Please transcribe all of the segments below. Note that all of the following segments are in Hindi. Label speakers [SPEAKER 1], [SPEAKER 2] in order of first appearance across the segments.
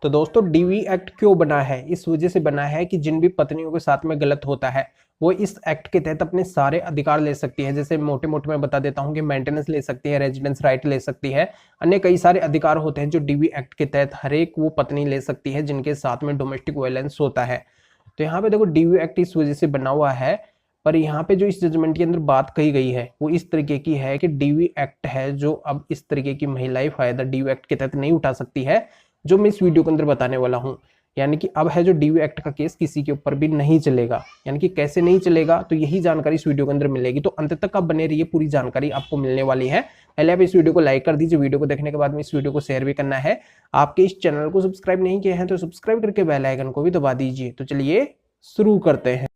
[SPEAKER 1] तो दोस्तों डीवी एक्ट क्यों बना है? इस वजह से बना है कि जिन भी पत्नियों के साथ में गलत होता है वो इस एक्ट के तहत अपने सारे अधिकार ले सकती है। जैसे मोटे मोटे मैं बता देता हूँ कि मेंटेनेंस ले सकती है, रेजिडेंस राइट ले सकती है, अन्य कई सारे अधिकार होते हैं जो डीवी एक्ट के तहत हर एक वो पत्नी ले सकती है जिनके साथ में डोमेस्टिक वायलेंस होता है। तो यहाँ पे देखो डीवी एक्ट इस वजह से बना हुआ है, पर यहाँ पे जो इस जजमेंट के अंदर बात कही गई है वो इस तरीके की है कि डीवी एक्ट है जो अब इस तरीके की महिलाएं फायदा डीवी एक्ट के तहत नहीं उठा सकती है, जो मैं इस वीडियो के अंदर बताने वाला हूँ। यानी कि अब है जो डीवी एक्ट का केस किसी के ऊपर भी नहीं चलेगा। यानी कि कैसे नहीं चलेगा, तो यही जानकारी इस वीडियो के अंदर मिलेगी। तो अंत तक आप बने रहिए, पूरी जानकारी आपको मिलने वाली है। पहले आप इस वीडियो को लाइक कर दीजिए, वीडियो को देखने के बाद में इस वीडियो को शेयर भी करना है। आपके इस चैनल को सब्सक्राइब नहीं किए हैं तो सब्सक्राइब करके बेल आइकन को भी दबा दीजिए। तो चलिए शुरू करते हैं।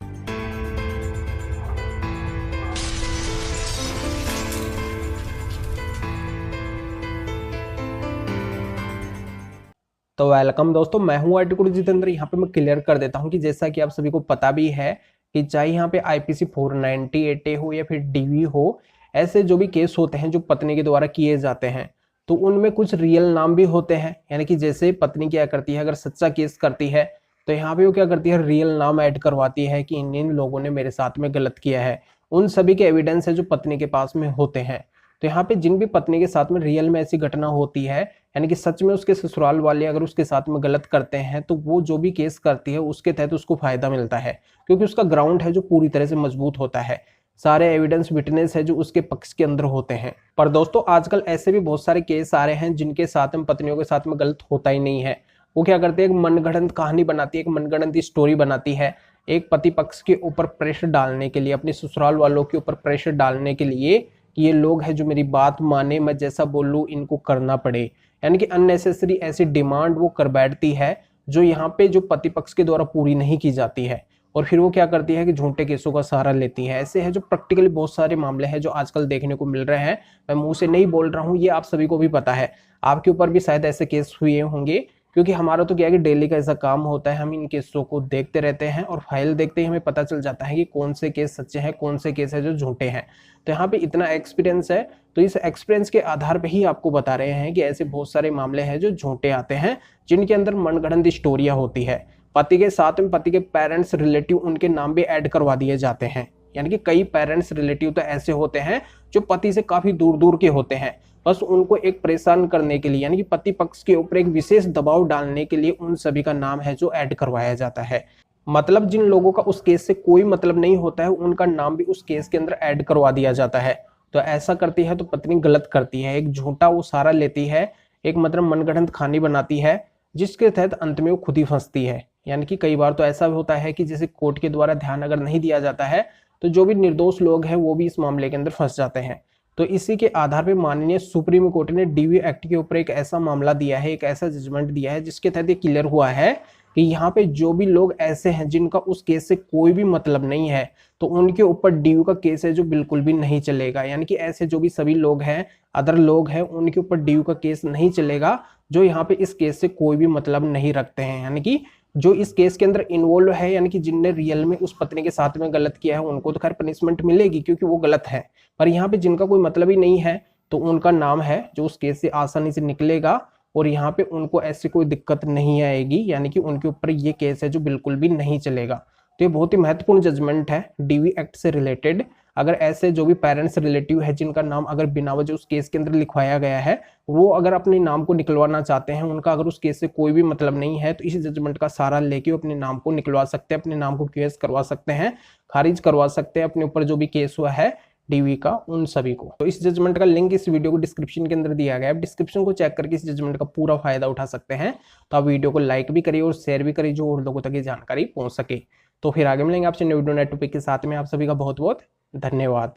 [SPEAKER 1] तो वेलकम दोस्तों, मैं हूं आर्टिकल जितेंद्र। यहाँ पे मैं क्लियर कर देता हूं कि जैसा कि आप सभी को पता भी है कि चाहे यहाँ पे आईपीसी 498 हो या फिर डीवी हो, ऐसे जो भी केस होते हैं जो पत्नी के द्वारा किए जाते हैं तो उनमें कुछ रियल नाम भी होते हैं। यानी कि जैसे पत्नी क्या करती है, अगर सच्चा केस करती है तो यहाँ पे वो क्या करती है, रियल नाम ऐड करवाती है कि इन लोगों ने मेरे साथ में गलत किया है। उन सभी के एविडेंस है जो पत्नी के पास में होते हैं। तो यहाँ पे जिन भी पत्नी के साथ में रियल में ऐसी घटना होती है, यानी कि सच में उसके ससुराल वाले अगर उसके साथ में गलत करते हैं, तो वो जो भी केस करती है उसके तहत उसको फायदा मिलता है, क्योंकि उसका ग्राउंड है जो पूरी तरह से मजबूत होता है। सारे एविडेंस विटनेस है जो उसके पक्ष के अंदर होते हैं। पर दोस्तों आजकल ऐसे भी बहुत सारे केस आ रहे हैं जिनके साथ में पत्नियों के साथ में गलत होता ही नहीं है। वो क्या करते हैं, एक मनगढ़ंत कहानी बनाती है, एक मनगढ़ंत स्टोरी बनाती है, एक पति पक्ष के ऊपर प्रेशर डालने के लिए, अपने ससुराल वालों के ऊपर प्रेशर डालने के लिए कि ये लोग हैं जो मेरी बात माने, मैं जैसा बोलूं इनको करना पड़े। यानी कि अननेसेसरी ऐसी डिमांड वो कर बैठती है जो यहाँ पे जो पति पक्ष के द्वारा पूरी नहीं की जाती है, और फिर वो क्या करती है कि झूठे केसों का सहारा लेती है। ऐसे है जो प्रैक्टिकली बहुत सारे मामले हैं जो आजकल देखने को मिल रहे हैं। मैं मुंह से नहीं बोल रहा हूँ, ये आप सभी को भी पता है। आपके ऊपर भी शायद ऐसे केस हुए होंगे, क्योंकि हमारा तो क्या है कि डेली का ऐसा काम होता है, हम इन केसों को देखते रहते हैं और फाइल देखते ही हमें पता चल जाता है कि कौन से केस सच्चे हैं, कौन से केस है जो झूठे हैं। तो यहाँ पे इतना एक्सपीरियंस है, तो इस एक्सपीरियंस के आधार पे ही आपको बता रहे हैं कि ऐसे बहुत सारे मामले हैं जो झूठे आते हैं, जिनके अंदर मनगढ़ंत स्टोरियां होती है। पति के साथ में पति के पेरेंट्स रिलेटिव उनके नाम भी ऐड करवा दिए जाते हैं। यानी कि कई पेरेंट्स रिलेटिव तो ऐसे होते हैं जो पति से काफी दूर दूर के होते हैं, बस उनको एक परेशान करने के लिए, यानी कि पति पक्ष के ऊपर एक विशेष दबाव डालने के लिए उन सभी का नाम है जो ऐड करवाया जाता है। मतलब जिन लोगों का उस केस से कोई मतलब नहीं होता है उनका नाम भी उस केस के अंदर ऐड करवा दिया जाता है। तो ऐसा करती है तो पत्नी गलत करती है, एक झूठा वो सहारा लेती है, एक मतलब मनगढ़ंत कहानी बनाती है, जिसके तहत अंत में वो खुद ही फंसती है। यानी कि कई बार तो ऐसा होता है कि जैसे कोर्ट के द्वारा ध्यान अगर नहीं दिया जाता है तो जो भी निर्दोष लोग हैं वो भी इस मामले के अंदर फंस जाते हैं। तो इसी के आधार पर माननीय सुप्रीम कोर्ट ने डीवी एक्ट के ऊपर एक ऐसा मामला दिया है, एक ऐसा जजमेंट दिया है जिसके तहत ये क्लियर हुआ है कि यहाँ पे जो भी लोग ऐसे हैं जिनका उस केस से कोई भी मतलब नहीं है, तो उनके ऊपर डीयू का केस है जो बिल्कुल भी नहीं चलेगा। यानी कि ऐसे जो भी सभी लोग हैं, अदर लोग हैं, उनके ऊपर डीयू का केस नहीं चलेगा जो यहाँ पे इस केस से कोई भी मतलब नहीं रखते हैं। यानी कि जो इस केस के अंदर इन्वॉल्व है, यानी कि जिनने रियल में उस पत्नी के साथ में गलत किया है, उनको तो खैर पनिशमेंट मिलेगी क्योंकि वो गलत है। पर यहाँ पे जिनका कोई मतलब ही नहीं है तो उनका नाम है जो उस केस से आसानी से निकलेगा और यहाँ पे उनको ऐसी कोई दिक्कत नहीं आएगी। यानी कि उनके ऊपर ये केस है जो बिल्कुल भी नहीं चलेगा। तो ये बहुत ही महत्वपूर्ण जजमेंट है डीवी एक्ट से रिलेटेड। अगर ऐसे जो भी पेरेंट्स रिलेटिव है जिनका नाम अगर बिना वजह उस केस के अंदर लिखवाया गया है, वो अगर अपने नाम को निकलवाना चाहते हैं, उनका अगर उस केस से कोई भी मतलब नहीं है, तो इस जजमेंट का सहारा लेके वो अपने नाम को निकलवा सकते हैं, अपने नाम को केस करवा सकते हैं, खारिज करवा सकते हैं अपने ऊपर जो भी केस हुआ है डीवी का, उन सभी को। तो इस जजमेंट का लिंक इस वीडियो को डिस्क्रिप्शन के अंदर दिया गया है, डिस्क्रिप्शन को चेक करके इस जजमेंट का पूरा फायदा उठा सकते हैं। तो आप वीडियो को लाइक भी करिए और शेयर भी करिए जो और लोगों तक ये जानकारी पहुंच सके। तो फिर आगे मिलेंगे आपसे नए वीडियो नए टॉपिक के साथ में। आप सभी का बहुत बहुत धन्यवाद।